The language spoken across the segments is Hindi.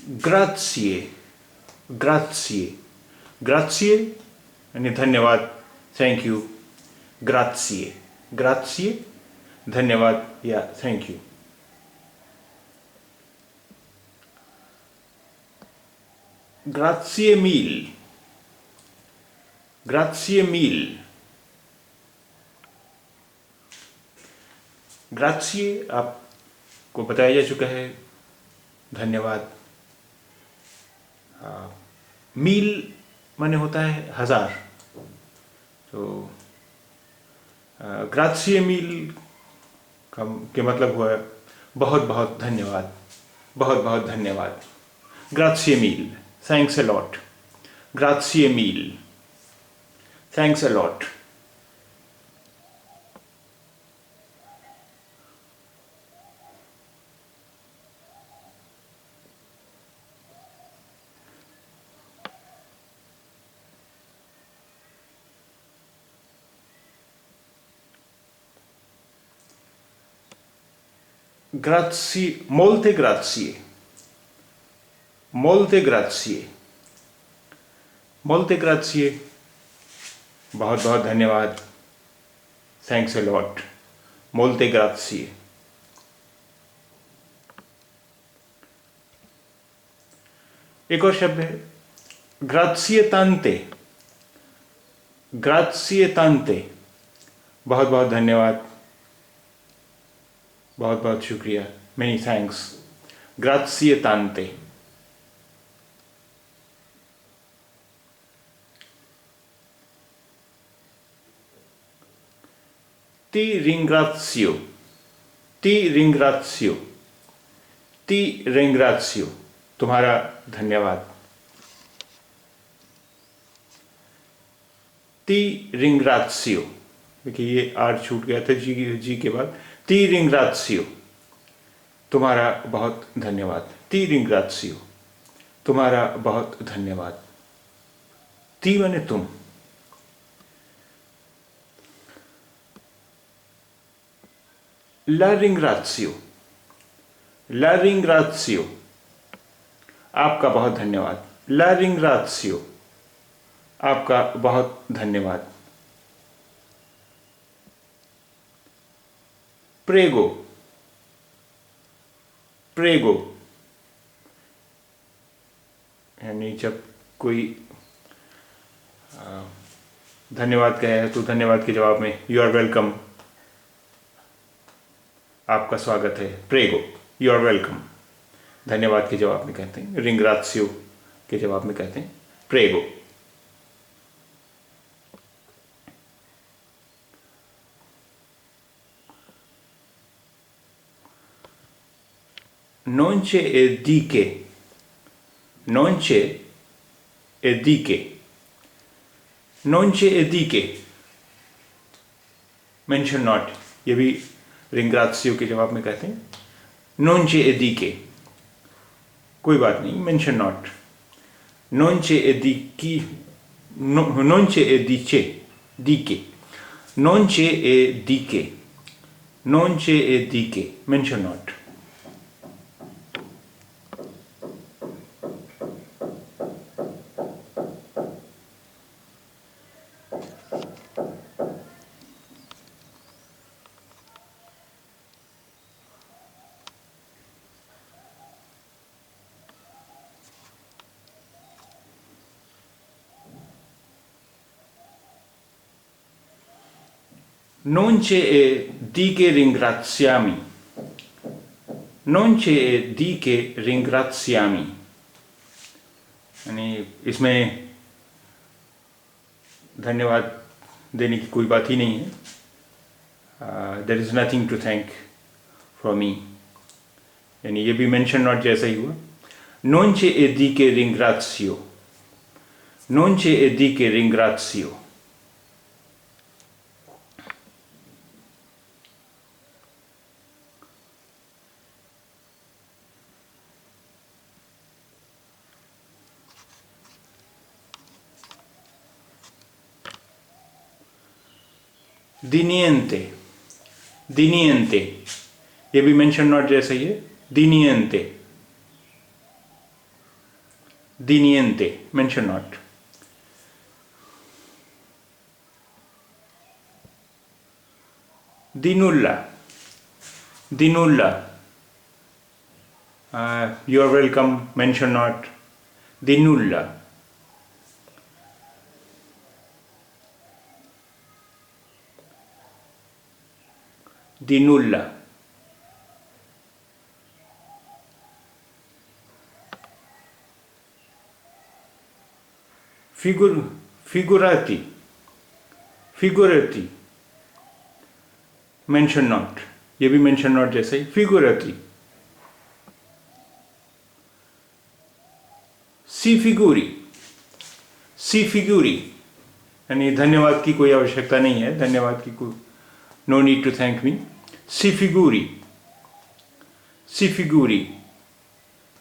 ग्राzie, ग्राzie, ग्राzie यानी धन्यवाद, थैंक यू, ग्राzie, ग्राzie धन्यवाद या थैंक यू। ग्राzie मील, ग्राzie मील, ग्राzie आपको बताया जा चुका है, धन्यवाद। मील माने होता है हजार, तो ग्राzie मील के मतलब हुआ बहुत बहुत धन्यवाद, बहुत बहुत धन्यवाद। ग्राzie मील, थैंक्स अ लॉट, ग्राzie मील, thanks a lot. Grazie, molte grazie, molte grazie, molte grazie, बहुत बहुत धन्यवाद, thanks a lot, molte grazie। एक और शब्द है grazie tante, grazie tante, बहुत बहुत धन्यवाद, बहुत बहुत शुक्रिया, many thanks, grazie tante। ti ringrazio, ti ringrazio, ti ringrazio, तुम्हारा धन्यवाद। ti ringrazio, देखिए ये आर छूट गया था जी के बाद, ti ringrazio, तुम्हारा बहुत धन्यवाद। ti ringrazio, तुम्हारा बहुत धन्यवाद। ti माने तुम, la ringrazio, la ringrazio, आपका बहुत धन्यवाद। la ringrazio, आपका बहुत धन्यवाद। प्रेगो, प्रेगो यानी जब कोई धन्यवाद कहे तो धन्यवाद के जवाब में यू आर वेलकम, आपका स्वागत है। प्रेगो, यू आर वेलकम, धन्यवाद के जवाब में कहते हैं। रिंग्रात्सियो के जवाब में कहते हैं प्रेगो। Non c'è di che, non c'è di che, non c'è di che, mention not, ये भी रिंग्रात्सियो के जवाब में कहते हैं। non c'è di che, कोई बात नहीं, mention not, non c'è di chi, non c'è di che, di che, non c'è di che, non c'è di che, mention not। Non c'è di che ringraziami, non c'è di che ringraziami, यानी इसमें धन्यवाद देने की कोई बात ही नहीं है। There is nothing to thank for me, यानी ये भी मेंशन नॉट जैसा ही हुआ। non c'è di che ringrazio, non c'è di che ringrazio। di niente, di niente, ये भी मेंशन नॉट जैसा ही है। di niente, Di niente, mention not. Di nulla. Di nulla. You are welcome, mention not. Di nulla. Di nulla. Figurati. Figurati. Mention not. ये भी mention not जैसे ही. Figurati. Si figuri. Si figuri. यानी धन्यवाद की कोई आवश्यकता नहीं है. धन्यवाद की कोई no need to thank me. Si figuri. Si figuri.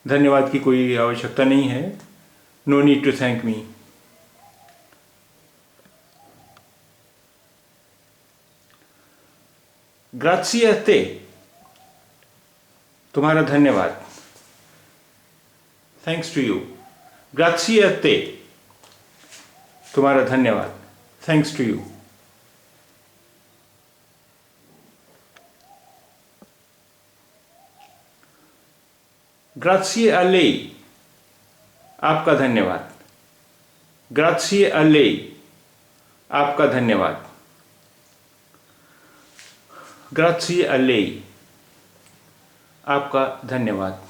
धन्यवाद की कोई आवश्यकता नहीं है. No need to thank me. Grazie a te. तुम्हारा धन्यवाद. Thanks to you. Grazie a te. तुम्हारा धन्यवाद. Thanks to you. Grazie a lei. आपका धन्यवाद. Grazie a lei. आपका धन्यवाद. Grazie a lei. आपका धन्यवाद.